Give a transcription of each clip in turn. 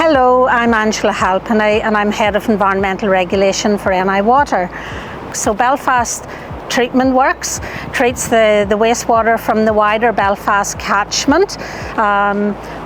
Hello, I'm Angela Halpenny and I'm Head of Environmental Regulation for NI Water. So Belfast Treatment Works treats the wastewater from the wider Belfast catchment.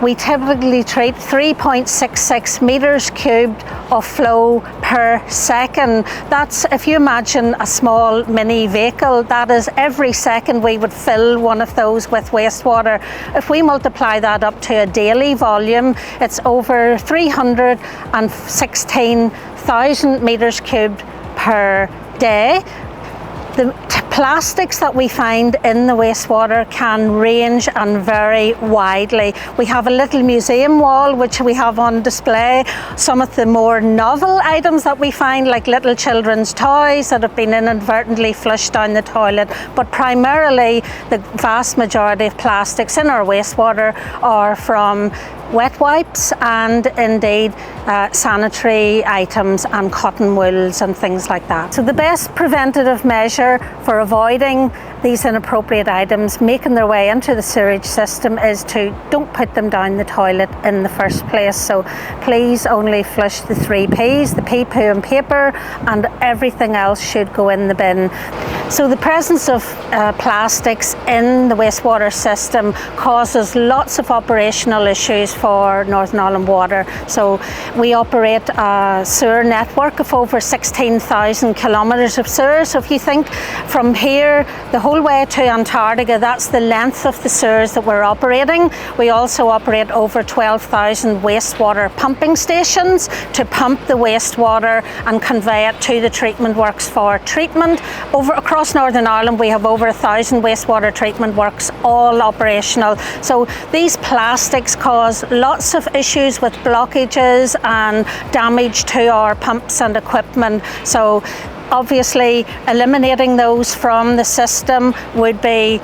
We typically treat 3.66 metres cubed of flow per second. That's, if you imagine a small mini vehicle, that is every second we would fill one of those with wastewater. If we multiply that up to a daily volume, it's over 316,000 metres cubed per day. The plastics that we find in the wastewater can range and vary widely. We have a little museum wall which we have on display. Some of the more novel items that we find, like little children's toys that have been inadvertently flushed down the toilet, but primarily the vast majority of plastics in our wastewater are from wet wipes and indeed sanitary items and cotton wools and things like that. So the best preventative measure for avoiding these inappropriate items making their way into the sewage system is to don't put them down the toilet in the first place. So please only flush the 3 Ps, the pee, poo and paper, and everything else should go in the bin. So the presence of plastics in the wastewater system causes lots of operational issues for Northern Ireland Water. So we operate a sewer network of over 16,000 kilometres of sewers. So if you think from here the whole way to Antarctica, that's the length of the sewers that we're operating. We also operate over 12,000 wastewater pumping stations to pump the wastewater and convey it to the treatment works for treatment. Across Northern Ireland we have over 1,000 wastewater treatment works, all operational. So these plastics cause lots of issues with blockages and damage to our pumps and equipment. So obviously eliminating those from the system would be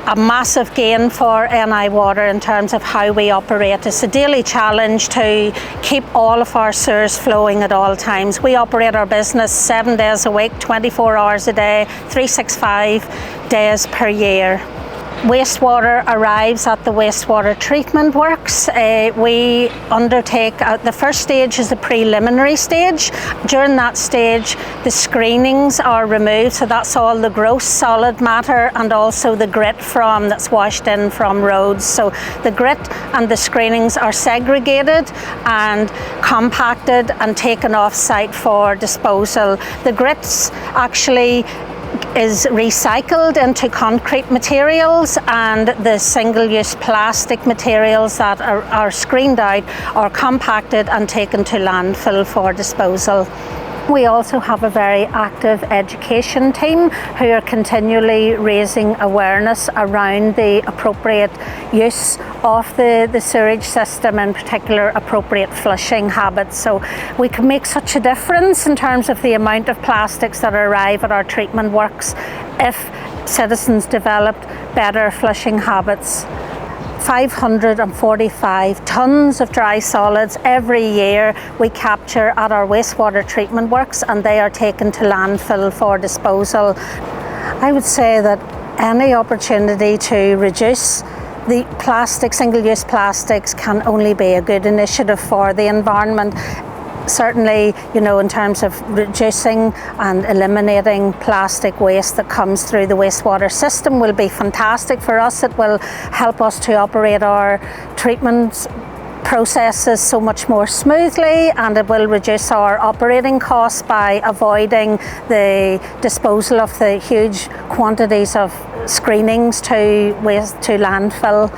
a massive gain for NI Water in terms of how we operate. It's a daily challenge to keep all of our sewers flowing at all times. We operate our business 7 days a week, 24 hours a day, 365 days per year. Wastewater arrives at the wastewater treatment works. We undertake, the first stage is a preliminary stage. During that stage the screenings are removed, so that's all the gross solid matter and also the grit that's washed in from roads. So the grit and the screenings are segregated and compacted and taken off site for disposal. The grits actually is recycled into concrete materials, and the single-use plastic materials that are screened out are compacted and taken to landfill for disposal. We also have a very active education team who are continually raising awareness around the appropriate use of the sewerage system, in particular appropriate flushing habits. So we can make such a difference in terms of the amount of plastics that arrive at our treatment works if citizens developed better flushing habits. 545 tonnes of dry solids every year we capture at our wastewater treatment works, and they are taken to landfill for disposal. I would say that any opportunity to reduce the plastic, single-use plastics, can only be a good initiative for the environment. Certainly, in terms of reducing and eliminating plastic waste that comes through the wastewater system will be fantastic for us. It will help us to operate our treatment processes so much more smoothly, and it will reduce our operating costs by avoiding the disposal of the huge quantities of screenings to landfill.